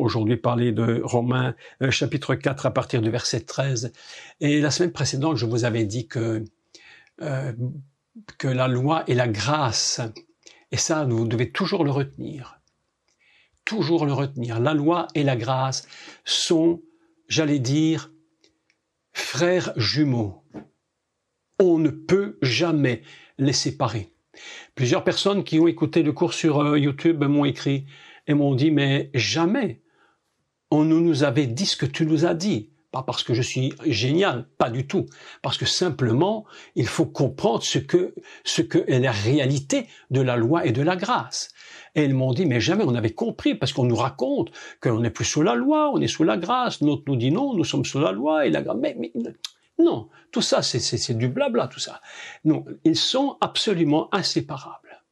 aujourd'hui parler de Romains chapitre 4 à partir du verset 13. Et la semaine précédente, je vous avais dit que la loi et la grâce, et ça, vous devez toujours le retenir. Toujours le retenir. La loi et la grâce sont, j'allais dire, frères jumeaux. On ne peut jamais les séparer. Plusieurs personnes qui ont écouté le cours sur YouTube m'ont écrit et m'ont dit, mais jamais on nous avait dit ce que tu nous as dit. Pas parce que je suis génial, pas du tout. Parce que simplement, il faut comprendre ce que est la réalité de la loi et de la grâce. Et ils m'ont dit, mais jamais on avait compris, parce qu'on nous raconte qu'on n'est plus sous la loi, on est sous la grâce. L'autre nous dit non, nous sommes sous la loi et la grâce. Mais non, tout ça, c'est du blabla, tout ça. Non, ils sont absolument inséparables.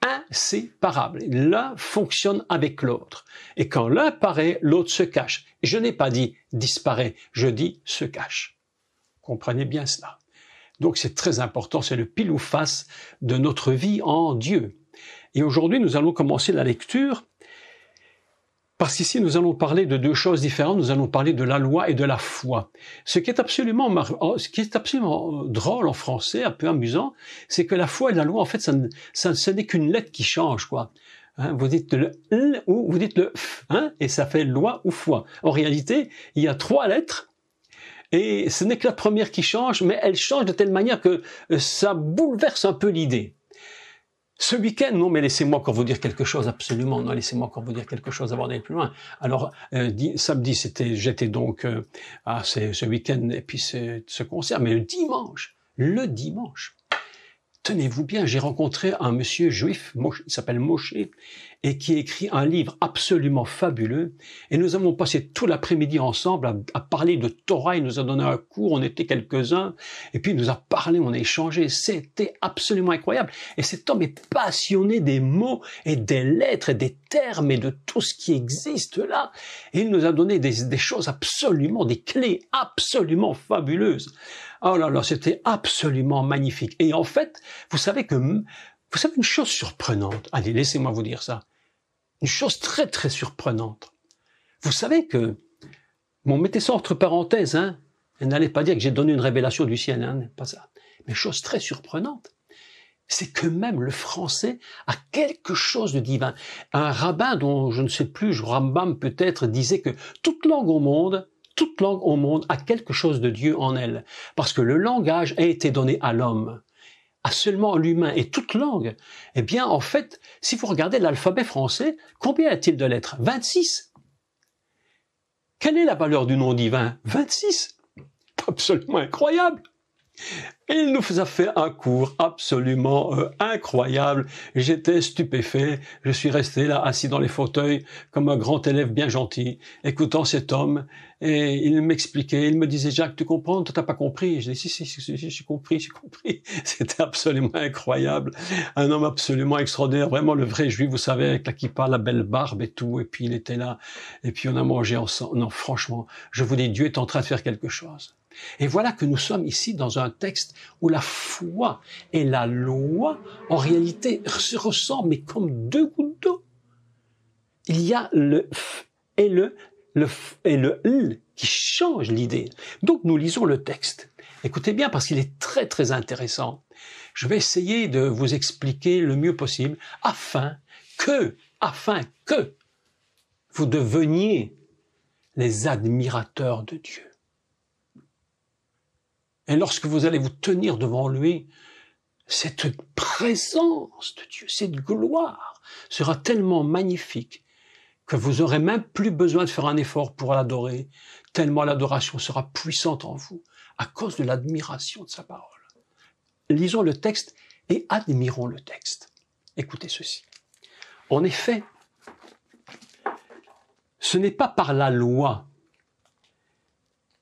Inséparables. L'un fonctionne avec l'autre. Et quand l'un paraît, l'autre se cache. Et je n'ai pas dit disparaît, je dis se cache. Comprenez bien cela. Donc c'est très important, c'est le pile ou face de notre vie en Dieu. Et aujourd'hui, nous allons commencer la lecture, parce qu'ici, nous allons parler de deux choses différentes. Nous allons parler de la loi et de la foi. Ce qui est absolument drôle en français, un peu amusant, c'est que la foi et la loi, en fait, ce n'est qu'une lettre qui change, quoi. Hein, vous dites le L ou vous dites le F, hein, et ça fait loi ou foi. En réalité, il y a 3 lettres, et ce n'est que la première qui change, mais elle change de telle manière que ça bouleverse un peu l'idée. Ce week-end, non, mais laissez-moi encore vous dire quelque chose, absolument, non, laissez-moi encore vous dire quelque chose avant d'aller plus loin. Alors, samedi, j'étais donc à ce week-end et puis ce concert, mais le dimanche, tenez-vous bien, j'ai rencontré un monsieur juif, il s'appelle Moshe, et qui écrit un livre absolument fabuleux. Et nous avons passé tout l'après-midi ensemble à parler de Torah. Il nous a donné un cours, on était quelques-uns, et puis il nous a parlé, on a échangé. C'était absolument incroyable. Et cet homme est passionné des mots et des lettres et des termes et de tout ce qui existe là. Et il nous a donné des choses absolument, des clés absolument fabuleuses. Oh là là, c'était absolument magnifique. Et en fait, vous savez une chose surprenante. Allez, laissez-moi vous dire ça. Une chose très très surprenante. Vous savez que, bon, mettez ça entre parenthèses, hein. Et n'allez pas dire que j'ai donné une révélation du ciel, hein, pas ça. Mais chose très surprenante, c'est que même le français a quelque chose de divin. Un rabbin dont je ne sais plus, Rambam peut-être, disait que toute langue au monde a quelque chose de Dieu en elle. Parce que le langage a été donné à l'homme, à seulement l'humain. Et toute langue, eh bien, en fait, si vous regardez l'alphabet français, combien a-t-il de lettres? 26. Quelle est la valeur du nom divin? 26. Absolument incroyable. Et il nous a fait un cours absolument incroyable. J'étais stupéfait. Je suis resté là, assis dans les fauteuils, comme un grand élève bien gentil, écoutant cet homme. Et il m'expliquait, il me disait, Jacques, tu comprends? Toi, t'as pas compris? Je dis, si, j'ai compris. C'était absolument incroyable. Un homme absolument extraordinaire, vraiment le vrai juif, vous savez, avec la kippa, la belle barbe et tout. Et puis il était là. Et puis on a mangé ensemble. Non, franchement, je vous dis, Dieu est en train de faire quelque chose. Et voilà que nous sommes ici dans un texte où la foi et la loi, en réalité, se ressemblent, mais comme 2 gouttes d'eau. Il y a le f et le f et le l qui changent l'idée. Donc nous lisons le texte. Écoutez bien parce qu'il est très très intéressant. Je vais essayer de vous expliquer le mieux possible afin que vous deveniez les admirateurs de Dieu. Et lorsque vous allez vous tenir devant lui, cette présence de Dieu, cette gloire sera tellement magnifique que vous aurez même plus besoin de faire un effort pour l'adorer, tellement l'adoration sera puissante en vous à cause de l'admiration de sa parole. Lisons le texte et admirons le texte. Écoutez ceci. En effet, ce n'est pas par la loi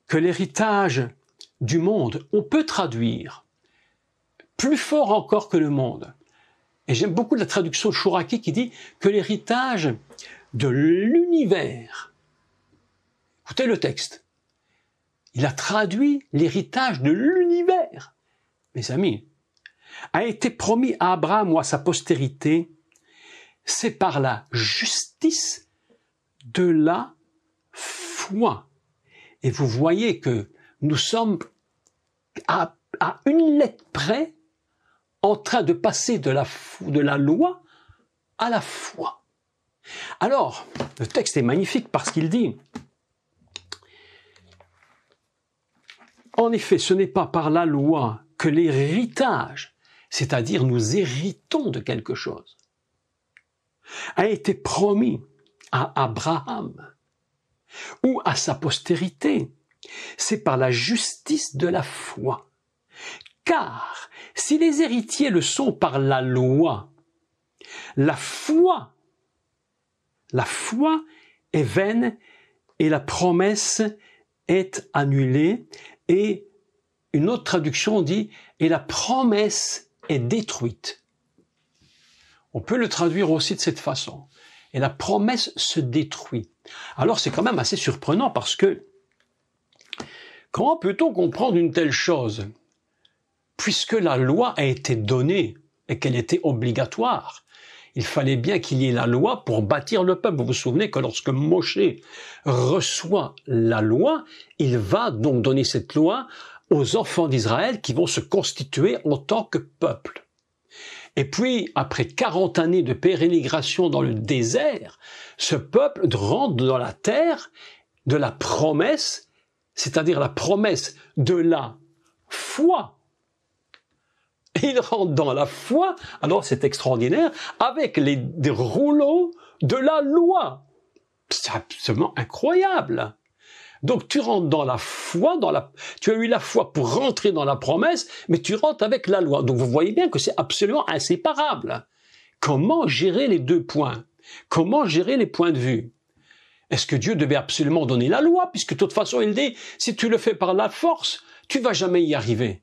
que l'héritage du monde, on peut traduire plus fort encore que le monde. Et j'aime beaucoup la traduction de Chouraki qui dit que l'héritage de l'univers, écoutez le texte, il a traduit l'héritage de l'univers, mes amis, a été promis à Abraham ou à sa postérité, c'est par la justice de la foi. Et vous voyez que nous sommes à une lettre près en train de passer de la loi à la foi. Alors, le texte est magnifique parce qu'il dit, en effet, ce n'est pas par la loi que l'héritage, c'est-à-dire nous héritons de quelque chose, a été promis à Abraham ou à sa postérité. C'est par la justice de la foi. Car si les héritiers le sont par la loi, la foi est vaine et la promesse est annulée. Et une autre traduction dit « et la promesse est détruite ». On peut le traduire aussi de cette façon. Et la promesse se détruit. Alors c'est quand même assez surprenant parce que comment peut-on comprendre une telle chose? Puisque la loi a été donnée et qu'elle était obligatoire, il fallait bien qu'il y ait la loi pour bâtir le peuple. Vous vous souvenez que lorsque Moshe reçoit la loi, il va donc donner cette loi aux enfants d'Israël qui vont se constituer en tant que peuple. Et puis, après 40 années de pérégrination dans le désert, ce peuple rentre dans la terre de la promesse, c'est-à-dire la promesse de la foi. Il rentre dans la foi, alors c'est extraordinaire, avec des rouleaux de la loi. C'est absolument incroyable. Donc tu rentres dans la foi, tu as eu la foi pour rentrer dans la promesse, mais tu rentres avec la loi. Donc vous voyez bien que c'est absolument inséparable. Comment gérer les deux points? Comment gérer les points de vue? Est-ce que Dieu devait absolument donner la loi, puisque de toute façon il dit, si tu le fais par la force, tu vas jamais y arriver.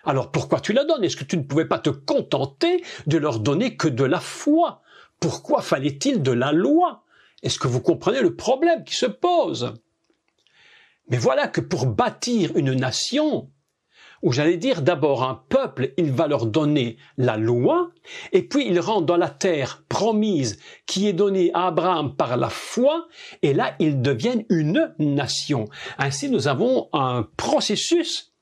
Alors pourquoi tu la donnes? Est-ce que tu ne pouvais pas te contenter de leur donner que de la foi? Pourquoi fallait-il de la loi? Est-ce que vous comprenez le problème qui se pose? Mais voilà que pour bâtir une nation, ou j'allais dire d'abord un peuple, il va leur donner la loi, et puis ils rentrent dans la terre promise qui est donnée à Abraham par la foi, et là ils deviennent une nation. Ainsi nous avons un processus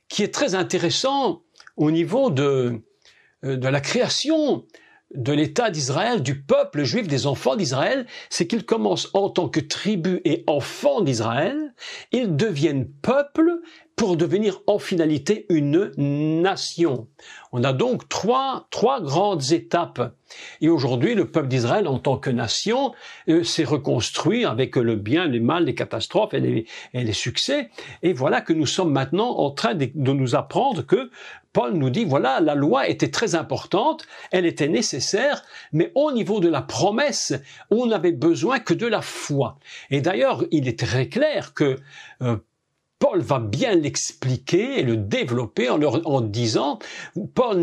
qui est très intéressant au niveau de la création de l'État d'Israël, du peuple juif, des enfants d'Israël, c'est qu'ils commencent en tant que tribu et enfants d'Israël, ils deviennent peuple pour devenir en finalité une nation. On a donc trois grandes étapes. Et aujourd'hui, le peuple d'Israël en tant que nation s'est reconstruit avec le bien, le mal, les catastrophes et les succès. Et voilà que nous sommes maintenant en train de nous apprendre que Paul nous dit, voilà, la loi était très importante, elle était nécessaire, mais au niveau de la promesse, on n'avait besoin que de la foi. Et d'ailleurs, il est très clair que Paul va bien l'expliquer et le développer en disant, Paul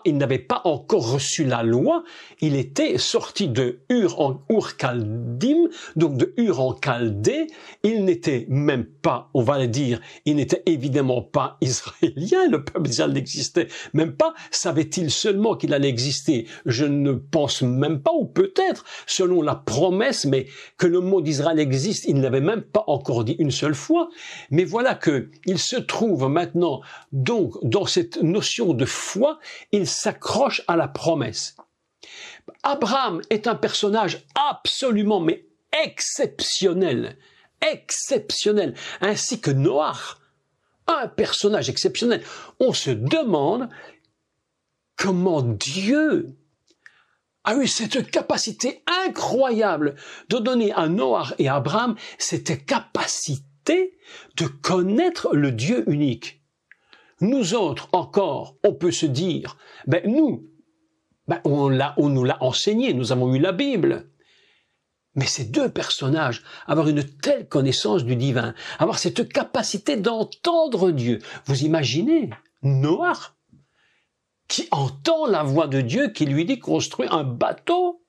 il n'avait pas encore reçu la loi, il était sorti de Ur-Kaldim, donc de Ur en Chaldée, il n'était même pas, on va le dire, il n'était évidemment pas israélien, le peuple d'Israël n'existait même pas, savait-il seulement qu'il allait exister? Je ne pense même pas, ou peut-être, selon la promesse, mais que le mot d'Israël existe, il n'avait même pas encore dit une seule fois, mais voilà que il se trouve maintenant donc dans cette notion de foi, il s'accroche à la promesse. Abraham est un personnage absolument mais exceptionnel, ainsi que Noach, un personnage exceptionnel. On se demande comment Dieu a eu cette capacité incroyable de donner à Noach et à Abraham cette capacité de connaître le Dieu unique. Nous autres, encore, on peut se dire, on nous l'a enseigné, nous avons eu la Bible. Mais ces deux personnages, avoir une telle connaissance du divin, avoir cette capacité d'entendre Dieu. Vous imaginez Noach, qui entend la voix de Dieu qui lui dit construire un bateau.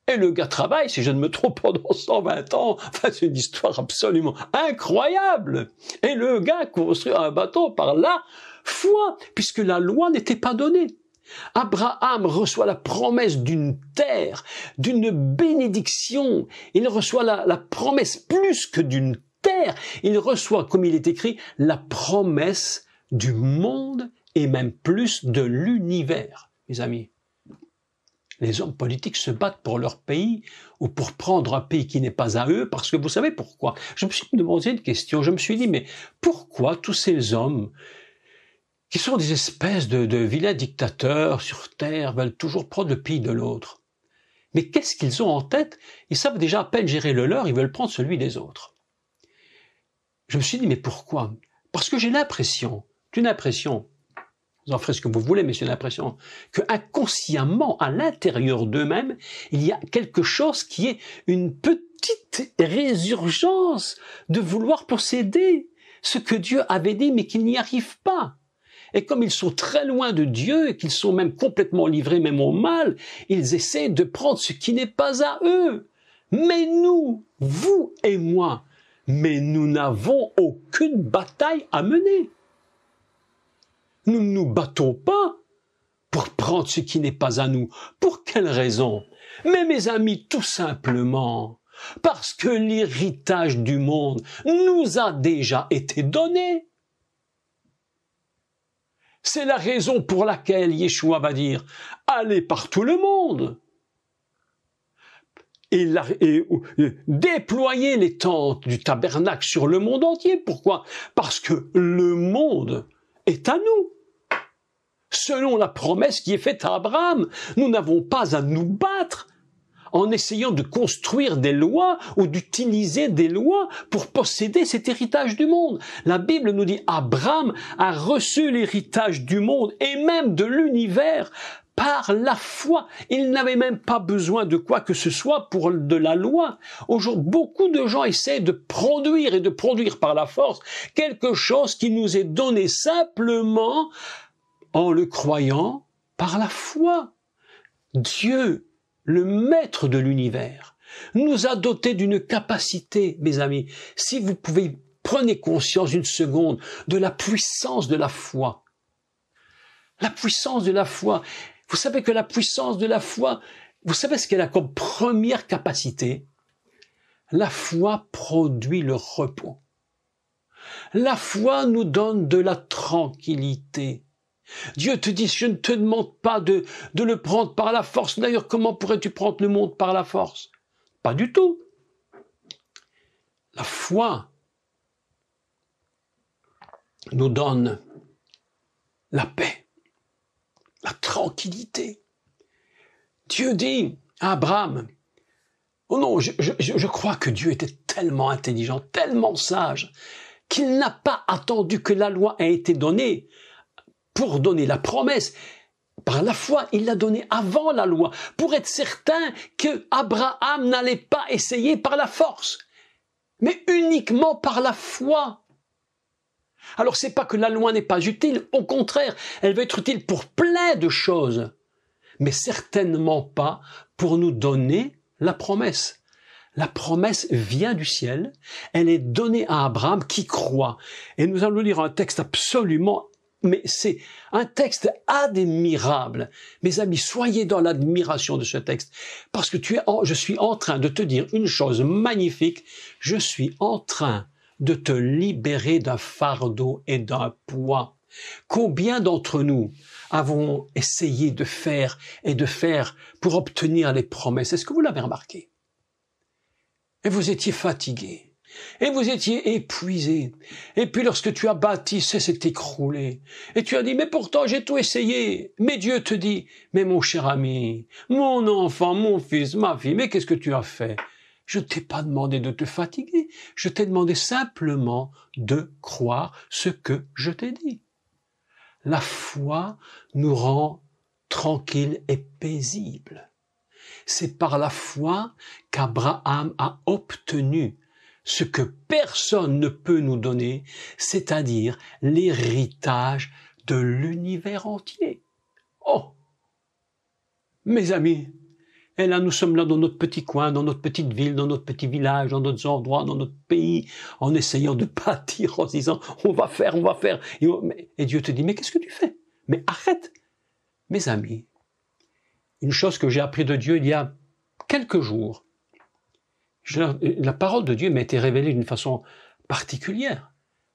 Et le gars travaille, si je ne me trompe, pendant 120 ans. Enfin, c'est une histoire absolument incroyable. Et le gars construit un bateau par la foi, puisque la loi n'était pas donnée. Abraham reçoit la promesse d'une terre, d'une bénédiction. Il reçoit la promesse plus que d'une terre. Il reçoit, comme il est écrit, la promesse du monde et même plus de l'univers. Mes amis, les hommes politiques se battent pour leur pays ou pour prendre un pays qui n'est pas à eux, parce que vous savez pourquoi? Je me suis demandé une question, je me suis dit, mais pourquoi tous ces hommes qui sont des espèces de vilains dictateurs sur terre veulent toujours prendre le pays de l'autre? Mais qu'est-ce qu'ils ont en tête? Ils savent déjà à peine gérer le leur, ils veulent prendre celui des autres. Je me suis dit, mais pourquoi? Parce que j'ai l'impression, vous en ferez ce que vous voulez, mais c'est l'impression que inconsciemment, à l'intérieur d'eux-mêmes, il y a quelque chose qui est une petite résurgence de vouloir posséder ce que Dieu avait dit, mais qu'ils n'y arrivent pas. Et comme ils sont très loin de Dieu et qu'ils sont même complètement livrés même au mal, ils essaient de prendre ce qui n'est pas à eux. Mais nous, vous et moi, mais nous n'avons aucune bataille à mener. Nous ne nous battons pas pour prendre ce qui n'est pas à nous. Pour quelle raison? Mais mes amis, tout simplement, parce que l'héritage du monde nous a déjà été donné. C'est la raison pour laquelle Yeshua va dire « Allez par tout le monde ». Et déployer les tentes du tabernacle sur le monde entier. Pourquoi? Parce que le monde est à nous. Selon la promesse qui est faite à Abraham, nous n'avons pas à nous battre en essayant de construire des lois ou d'utiliser des lois pour posséder cet héritage du monde. La Bible nous dit Abraham a reçu l'héritage du monde et même de l'univers par la foi. Il n'avait même pas besoin de quoi que ce soit pour de la loi. Aujourd'hui, beaucoup de gens essaient de produire et de produire par la force quelque chose qui nous est donné simplement en le croyant par la foi. Dieu, le maître de l'univers, nous a dotés d'une capacité, mes amis. Si vous pouvez, prenez conscience une seconde de la puissance de la foi. La puissance de la foi. Vous savez que la puissance de la foi, vous savez ce qu'elle a comme première capacité? La foi produit le repos. La foi nous donne de la tranquillité. Dieu te dit, je ne te demande pas de le prendre par la force. D'ailleurs, comment pourrais-tu prendre le monde par la force? Pas du tout. La foi nous donne la paix, la tranquillité. Dieu dit à Abraham, oh non, je crois que Dieu était tellement intelligent, tellement sage, qu'il n'a pas attendu que la loi ait été donnée pour donner la promesse. Par la foi, il l'a donnée avant la loi, pour être certain que Abraham n'allait pas essayer par la force, mais uniquement par la foi. Alors c'est pas que la loi n'est pas utile, au contraire, elle va être utile pour plein de choses, mais certainement pas pour nous donner la promesse. La promesse vient du ciel, elle est donnée à Abraham qui croit. Et nous allons lire un texte absolument, mais c'est un texte admirable. Mes amis, soyez dans l'admiration de ce texte, parce que je suis en train de te dire une chose magnifique, je suis en train de te libérer d'un fardeau et d'un poids. Combien d'entre nous avons essayé de faire pour obtenir les promesses? Est-ce que vous l'avez remarqué? Et vous étiez fatigué, et vous étiez épuisé, et puis lorsque tu as bâti, ça s'est écroulé, et tu as dit, mais pourtant j'ai tout essayé, mais Dieu te dit, mais mon cher ami, mon enfant, mon fils, ma fille, mais qu'est-ce que tu as fait? Je ne t'ai pas demandé de te fatiguer, je t'ai demandé simplement de croire ce que je t'ai dit. La foi nous rend tranquilles et paisibles. C'est par la foi qu'Abraham a obtenu ce que personne ne peut nous donner, c'est-à-dire l'héritage de l'univers entier. Oh! Mes amis, et là nous sommes là dans notre petit coin, dans notre petite ville, dans notre petit village, dans d'autres endroits, dans notre pays, en essayant de bâtir, en disant on va faire. Et Dieu te dit, mais qu'est-ce que tu fais? Mais arrête! Mes amis, une chose que j'ai appris de Dieu il y a quelques jours, la parole de Dieu m'a été révélée d'une façon particulière.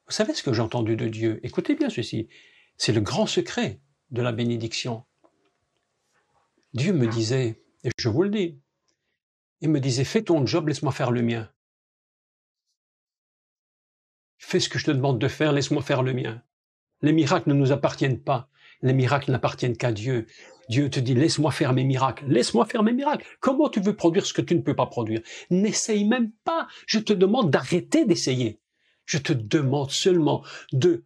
Vous savez ce que j'ai entendu de Dieu? Écoutez bien ceci. C'est le grand secret de la bénédiction. Dieu me disait, et je vous le dis, il me disait, fais ton job, laisse-moi faire le mien. Fais ce que je te demande de faire, laisse-moi faire le mien. Les miracles ne nous appartiennent pas. Les miracles n'appartiennent qu'à Dieu. Dieu te dit, laisse-moi faire mes miracles. Laisse-moi faire mes miracles. Comment tu veux produire ce que tu ne peux pas produire? N'essaye même pas. Je te demande d'arrêter d'essayer. Je te demande seulement de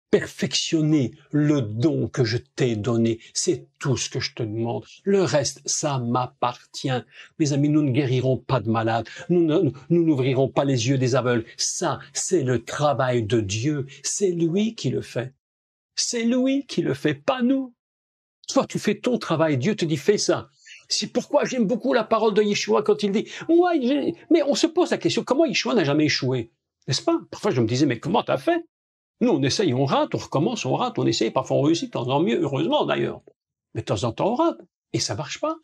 perfectionner le don que je t'ai donné. C'est tout ce que je te demande. Le reste, ça m'appartient. Mes amis, nous ne guérirons pas de malades. Nous n'ouvrirons pas les yeux des aveugles. Ça, c'est le travail de Dieu. C'est lui qui le fait. C'est lui qui le fait, pas nous. Toi, tu fais ton travail. Dieu te dit, fais ça. C'est pourquoi j'aime beaucoup la parole de Yeshua quand il dit, moi, mais on se pose la question, comment Yeshua n'a jamais échoué? N'est-ce pas? Parfois, je me disais, mais comment t'as fait? Nous, on essaye, on rate, on recommence, on rate, on essaye, parfois on réussit, de temps en temps mieux, heureusement d'ailleurs. Mais de temps en temps, on rate. Et ça marche pas.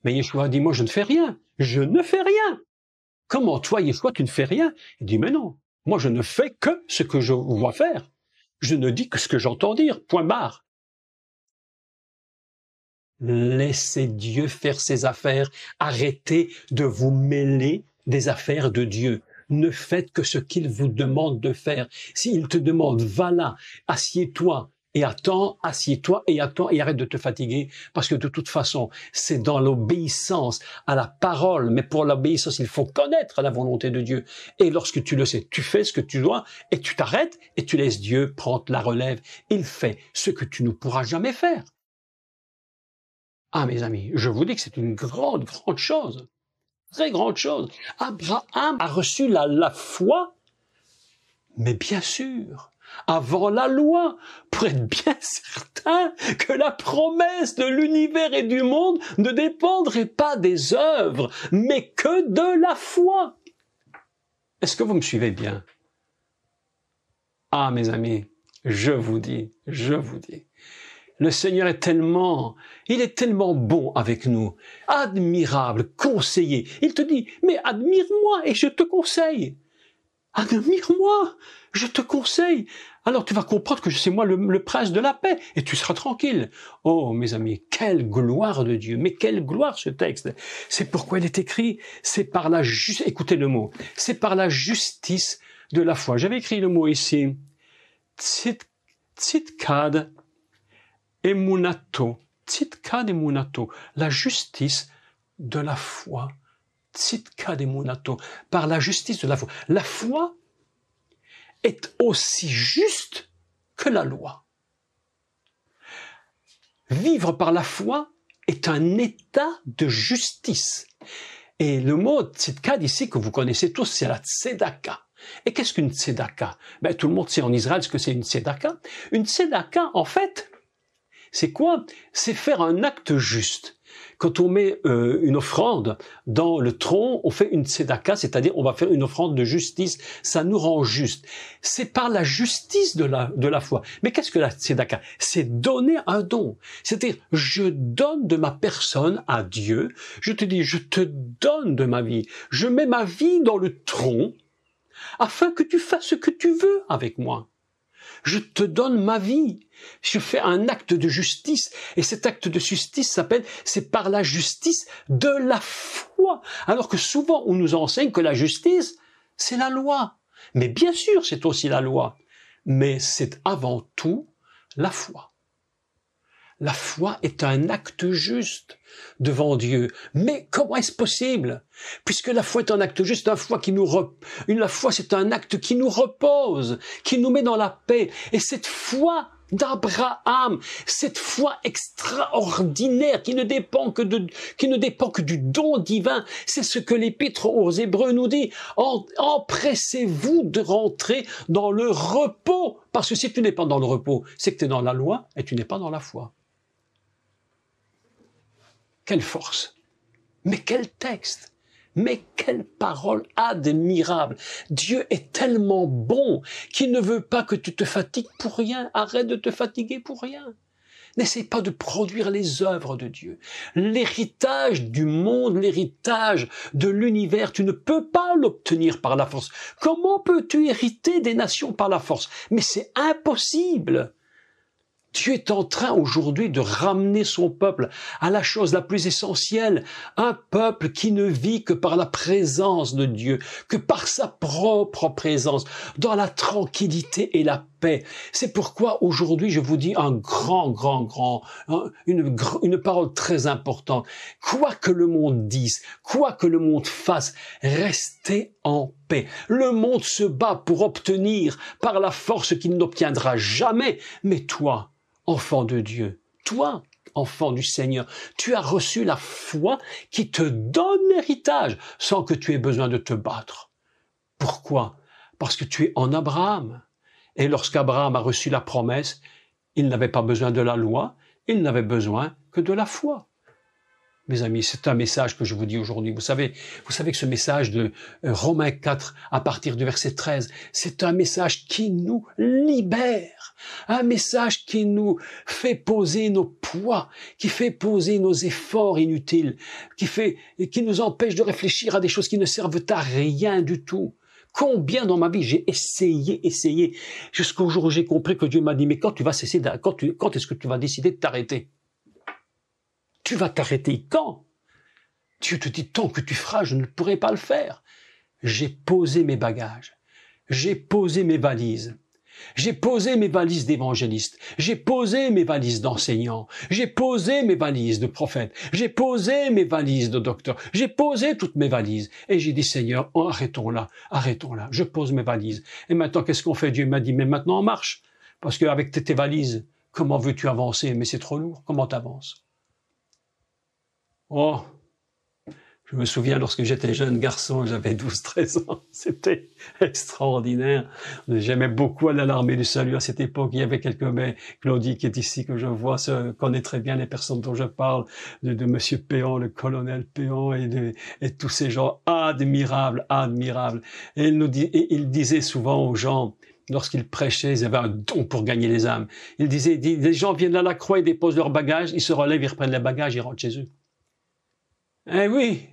Mais Yeshua dit, moi, je ne fais rien. Je ne fais rien. Comment, toi, Yeshua, tu ne fais rien? Il dit, mais non. Moi, je ne fais que ce que je vois faire. Je ne dis que ce que j'entends dire. Point barre. Laissez Dieu faire ses affaires. Arrêtez de vous mêler des affaires de Dieu. Ne faites que ce qu'il vous demande de faire. S'il te demande, va là, assieds-toi et attends, assieds-toi et attends et arrête de te fatiguer, parce que de toute façon, c'est dans l'obéissance à la parole, mais pour l'obéissance, il faut connaître la volonté de Dieu. Et lorsque tu le sais, tu fais ce que tu dois et tu t'arrêtes et tu laisses Dieu prendre la relève. Il fait ce que tu ne pourras jamais faire. Ah, mes amis, je vous dis que c'est une grande chose. Très grande chose. Abraham a reçu la foi, mais bien sûr, avant la loi, pour être bien certain que la promesse de l'univers et du monde ne dépendrait pas des œuvres, mais que de la foi. Est-ce que vous me suivez bien? Ah, mes amis, je vous dis, le Seigneur il est tellement bon avec nous, admirable, conseiller. Il te dit, mais admire-moi et je te conseille. Admire-moi, je te conseille. Alors tu vas comprendre que c'est moi le prince de la paix et tu seras tranquille. Oh, mes amis, quelle gloire de Dieu, mais quelle gloire ce texte. C'est pourquoi il est écrit, c'est par la justice, écoutez le mot, c'est par la justice de la foi. J'avais écrit le mot ici, tzidkad emunato, tzidkad emunato, la justice de la foi. Tzidkad emunato, par la justice de la foi. La foi est aussi juste que la loi. Vivre par la foi est un état de justice. Et le mot tzidkad ici que vous connaissez tous, c'est la tzedaka. Et qu'est-ce qu'une tzedaka? Tout le monde sait en Israël ce que c'est une tzedaka. Une tzedaka, en fait, c'est quoi? C'est faire un acte juste. Quand on met une offrande dans le tronc, on fait une tzedaka, c'est-à-dire on va faire une offrande de justice. Ça nous rend juste. C'est par la justice de la foi. Mais qu'est-ce que la tzedaka? C'est donner un don. C'est-à-dire, je donne de ma personne à Dieu. Je te dis, je te donne de ma vie. Je mets ma vie dans le tronc afin que tu fasses ce que tu veux avec moi. Je te donne ma vie. Je fais un acte de justice. Et cet acte de justice c'est par la justice de la foi. Alors que souvent, on nous enseigne que la justice, c'est la loi. Mais bien sûr, c'est aussi la loi. Mais c'est avant tout la foi. La foi est un acte juste devant Dieu. Mais comment est-ce possible? Puisque la foi est un acte juste, la foi c'est un acte qui nous repose, qui nous met dans la paix. Et cette foi d'Abraham, cette foi extraordinaire qui ne dépend que du don divin, c'est ce que l'Épître aux Hébreux nous dit. Empressez-vous de rentrer dans le repos. Parce que si tu n'es pas dans le repos, c'est que tu es dans la loi et tu n'es pas dans la foi. Quelle force! Mais quel texte! Mais quelle parole admirable! Dieu est tellement bon qu'il ne veut pas que tu te fatigues pour rien. Arrête de te fatiguer pour rien. N'essaie pas de produire les œuvres de Dieu. L'héritage du monde, l'héritage de l'univers, tu ne peux pas l'obtenir par la force. Comment peux-tu hériter des nations par la force? Mais c'est impossible. Dieu est en train aujourd'hui de ramener son peuple à la chose la plus essentielle, un peuple qui ne vit que par la présence de Dieu, que par sa propre présence, dans la tranquillité et la paix. C'est pourquoi aujourd'hui je vous dis une parole très importante. Quoi que le monde dise, quoi que le monde fasse, restez en paix. Le monde se bat pour obtenir par la force qu'il n'obtiendra jamais, mais toi, enfant de Dieu, toi, enfant du Seigneur, tu as reçu la foi qui te donne l'héritage sans que tu aies besoin de te battre. Pourquoi? Parce que tu es en Abraham. Et lorsqu'Abraham a reçu la promesse, il n'avait pas besoin de la loi, il n'avait besoin que de la foi. Mes amis, c'est un message que je vous dis aujourd'hui. Vous savez que ce message de Romains 4, à partir du verset 13, c'est un message qui nous libère. Un message qui nous fait poser nos poids, qui fait poser nos efforts inutiles, qui nous empêche de réfléchir à des choses qui ne servent à rien du tout. Combien dans ma vie j'ai essayé, jusqu'au jour où j'ai compris que Dieu m'a dit, mais quand est-ce que tu vas décider de t'arrêter? Tu vas t'arrêter quand? Dieu te dit, tant que tu feras, je ne pourrai pas le faire. J'ai posé mes bagages. J'ai posé mes valises. J'ai posé mes valises d'évangélistes. J'ai posé mes valises d'enseignants. J'ai posé mes valises de prophètes. J'ai posé mes valises de docteurs. J'ai posé toutes mes valises. Et j'ai dit, Seigneur, arrêtons là. Je pose mes valises. Et maintenant, qu'est-ce qu'on fait? Dieu m'a dit, mais maintenant on marche. Parce qu'avec tes valises, comment veux-tu avancer? Mais c'est trop lourd. Comment t'avances? Oh, je me souviens lorsque j'étais jeune garçon, j'avais 12-13 ans, c'était extraordinaire. J'aimais beaucoup aller à l'armée du salut à cette époque. Il y avait mais Claudie qui est ici, que je vois, connaît très bien les personnes dont je parle, de Monsieur Péon, le colonel Péon, et tous ces gens admirables. Et il disait souvent aux gens, lorsqu'il prêchait, ils avaient un don pour gagner les âmes. Il disait, les gens viennent à la croix, ils déposent leurs bagages, ils se relèvent, ils reprennent les bagages, ils rentrent chez eux. Eh oui,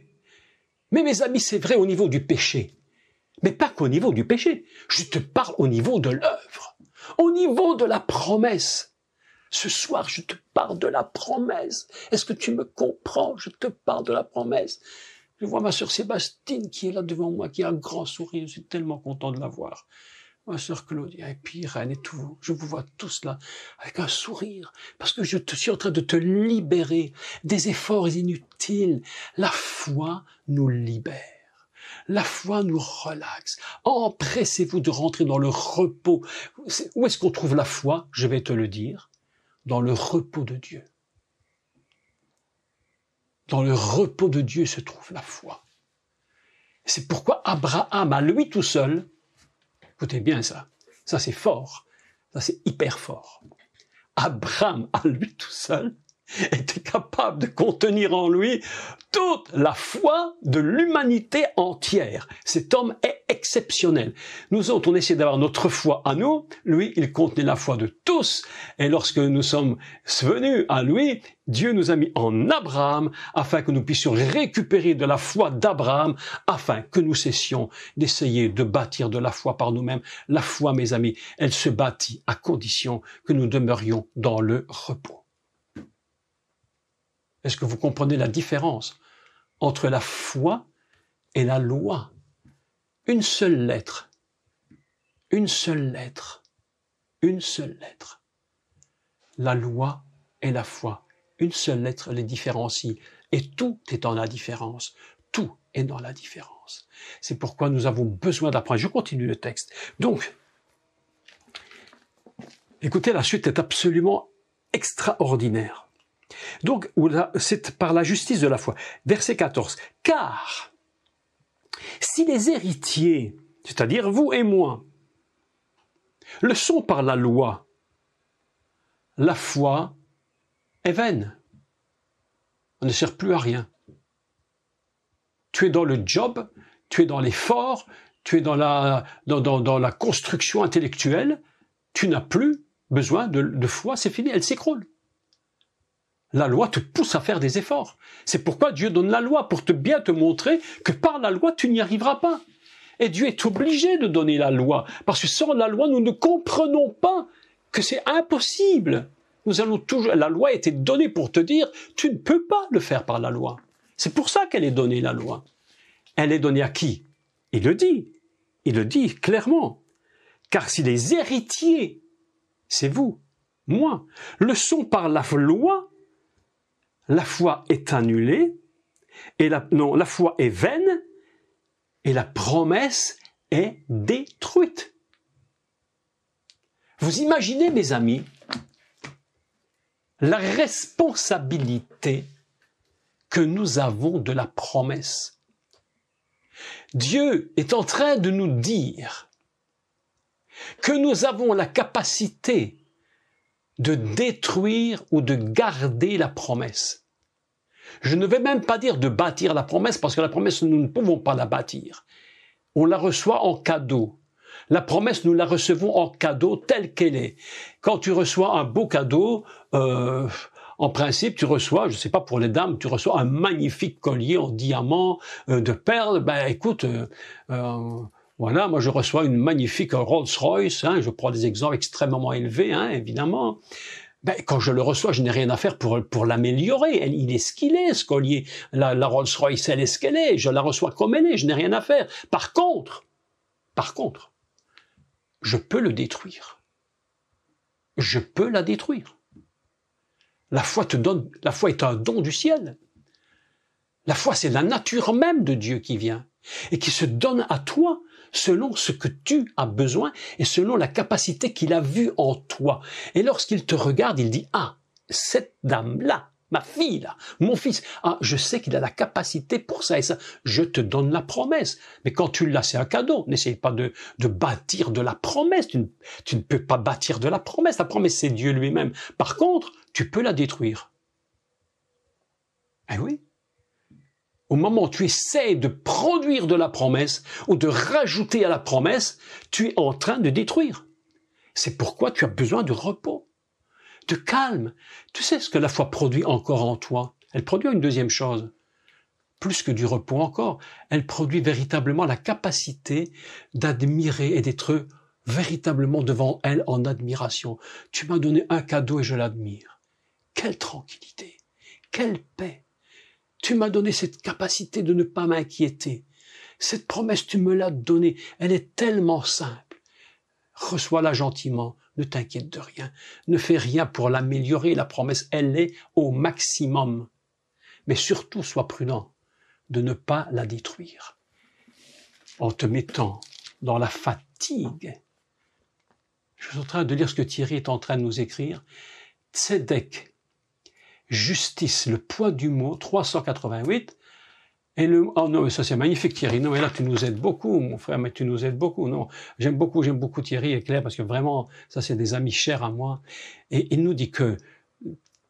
mais mes amis, c'est vrai au niveau du péché, mais pas qu'au niveau du péché. Je te parle au niveau de l'œuvre, au niveau de la promesse. Ce soir, je te parle de la promesse. Est-ce que tu me comprends? Je te parle de la promesse. Je vois ma sœur Sébastine qui est là devant moi, qui a un grand sourire. Je suis tellement content de la voir. Ma sœur Claudia, et puis Irène et tout, je vous vois tous là, avec un sourire, parce que je suis en train de te libérer des efforts inutiles. La foi nous libère. La foi nous relaxe. Empressez-vous de rentrer dans le repos. Où est-ce qu'on trouve la foi? Je vais te le dire. Dans le repos de Dieu. Dans le repos de Dieu se trouve la foi. C'est pourquoi Abraham, à lui tout seul, écoutez bien ça c'est fort, ça c'est hyper fort. Abraham, à lui tout seul, était capable de contenir en lui toute la foi de l'humanité entière. Cet homme est exceptionnel. Nous autres, on essaie d'avoir notre foi à nous. Lui, il contenait la foi de tous. Et lorsque nous sommes venus à lui, Dieu nous a mis en Abraham afin que nous puissions récupérer de la foi d'Abraham, afin que nous cessions d'essayer de bâtir de la foi par nous-mêmes. La foi, mes amis, elle se bâtit à condition que nous demeurions dans le repos. Est-ce que vous comprenez la différence entre la foi et la loi? Une seule lettre. La loi et la foi. Une seule lettre les différencie. Et tout est dans la différence. Tout est dans la différence. C'est pourquoi nous avons besoin d'apprendre. Je continue le texte. Donc, écoutez, la suite est absolument extraordinaire. Donc, c'est par la justice de la foi. Verset 14. Car, si les héritiers, c'est-à-dire vous et moi, le sont par la loi, la foi est vaine. On ne sert plus à rien. Tu es dans le job, tu es dans l'effort, tu es dans la construction intellectuelle, tu n'as plus besoin de foi, c'est fini, elle s'écroule. La loi te pousse à faire des efforts. C'est pourquoi Dieu donne la loi, pour bien te montrer que par la loi, tu n'y arriveras pas. Et Dieu est obligé de donner la loi, parce que sans la loi, nous ne comprenons pas que c'est impossible. La loi a été donnée pour te dire, tu ne peux pas le faire par la loi. C'est pour ça qu'elle est donnée, la loi. Elle est donnée à qui? Il le dit clairement. Car si les héritiers, c'est vous, moi, le sont par la loi, la foi est annulée, la foi est vaine, et la promesse est détruite. Vous imaginez, mes amis, la responsabilité que nous avons de la promesse. Dieu est en train de nous dire que nous avons la capacité de détruire ou de garder la promesse. Je ne vais même pas dire de bâtir la promesse, parce que la promesse, nous ne pouvons pas la bâtir. On la reçoit en cadeau. La promesse, nous la recevons en cadeau telle qu'elle est. Quand tu reçois un beau cadeau, en principe, tu reçois, je ne sais pas pour les dames, tu reçois un magnifique collier en diamant, de perles. Ben écoute, voilà, moi je reçois une magnifique Rolls-Royce, je prends des exemples extrêmement élevés, évidemment. Ben, quand je le reçois, je n'ai rien à faire pour l'améliorer. Il est ce qu'il est, ce collier. La Rolls-Royce, elle est ce qu'elle est. Je la reçois comme elle est, je n'ai rien à faire. Par contre, je peux le détruire. Je peux la détruire. La foi est un don du ciel. La foi, c'est la nature même de Dieu qui vient et qui se donne à toi selon ce que tu as besoin et selon la capacité qu'il a vue en toi. Et lorsqu'il te regarde, il dit, ah, cette dame-là, ma fille-là, mon fils, ah, je sais qu'il a la capacité pour ça et ça, je te donne la promesse. Mais quand tu l'as, c'est un cadeau. N'essaye pas de bâtir de la promesse. Tu ne peux pas bâtir de la promesse. La promesse, c'est Dieu lui-même. Par contre, tu peux la détruire. Eh oui. Au moment où tu essaies de produire de la promesse ou de rajouter à la promesse, tu es en train de détruire. C'est pourquoi tu as besoin de repos, de calme. Tu sais ce que la foi produit encore en toi? Elle produit une deuxième chose, plus que du repos encore. Elle produit véritablement la capacité d'admirer et d'être véritablement devant elle en admiration. Tu m'as donné un cadeau et je l'admire. Quelle tranquillité, quelle paix. Tu m'as donné cette capacité de ne pas m'inquiéter. Cette promesse, tu me l'as donnée. Elle est tellement simple. Reçois-la gentiment. Ne t'inquiète de rien. Ne fais rien pour l'améliorer. La promesse, elle est au maximum. Mais surtout, sois prudent de ne pas la détruire. En te mettant dans la fatigue. Je suis en train de lire ce que Thierry est en train de nous écrire. Tzedek. Justice, le poids du mot, 388. Et oh non, mais ça c'est magnifique Thierry. Non, mais là tu nous aides beaucoup, mon frère, mais tu nous aides beaucoup. Non, j'aime beaucoup Thierry et Claire parce que vraiment, ça c'est des amis chers à moi. Et il nous dit que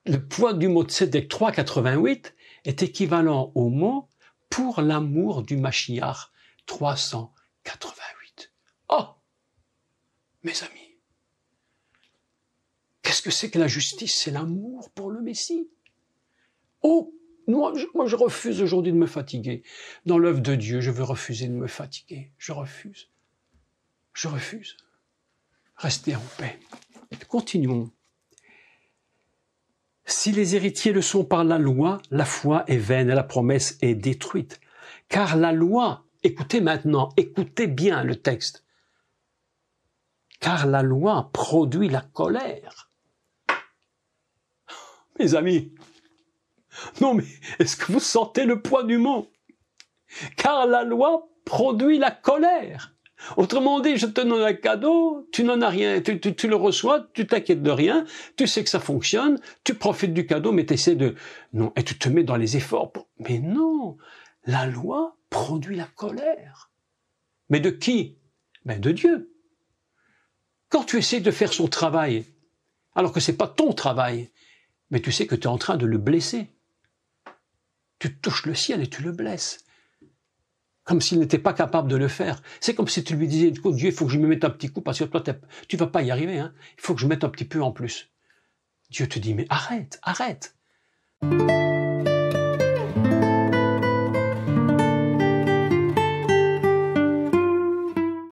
le poids du mot Tzedek 388 est équivalent au mot pour l'amour du Mashiach 388. Oh, mes amis. Qu'est-ce que c'est que la justice? C'est l'amour pour le Messie. Oh, moi je refuse aujourd'hui de me fatiguer. Dans l'œuvre de Dieu, je veux refuser de me fatiguer. Je refuse. Je refuse. Restez en paix. Continuons. Si les héritiers le sont par la loi, la foi est vaine et la promesse est détruite. Car la loi, écoutez maintenant, écoutez bien le texte. Car la loi produit la colère. Mes amis, non mais est-ce que vous sentez le poids du mot? Car la loi produit la colère. Autrement dit, je te donne un cadeau, tu n'en as rien, tu le reçois, tu t'inquiètes de rien, tu sais que ça fonctionne, tu profites du cadeau, mais tu essaies de... Non, et tu te mets dans les efforts. Mais non, la loi produit la colère. Mais de qui? Ben de Dieu. Quand tu essaies de faire son travail, alors que c'est pas ton travail, mais tu sais que tu es en train de le blesser. Tu touches le ciel et tu le blesses. Comme s'il n'était pas capable de le faire. C'est comme si tu lui disais, écoute, Dieu, il faut que je me mette un petit coup parce que toi, tu vas pas y arriver, Il faut que je mette un petit peu en plus. Dieu te dit, mais arrête.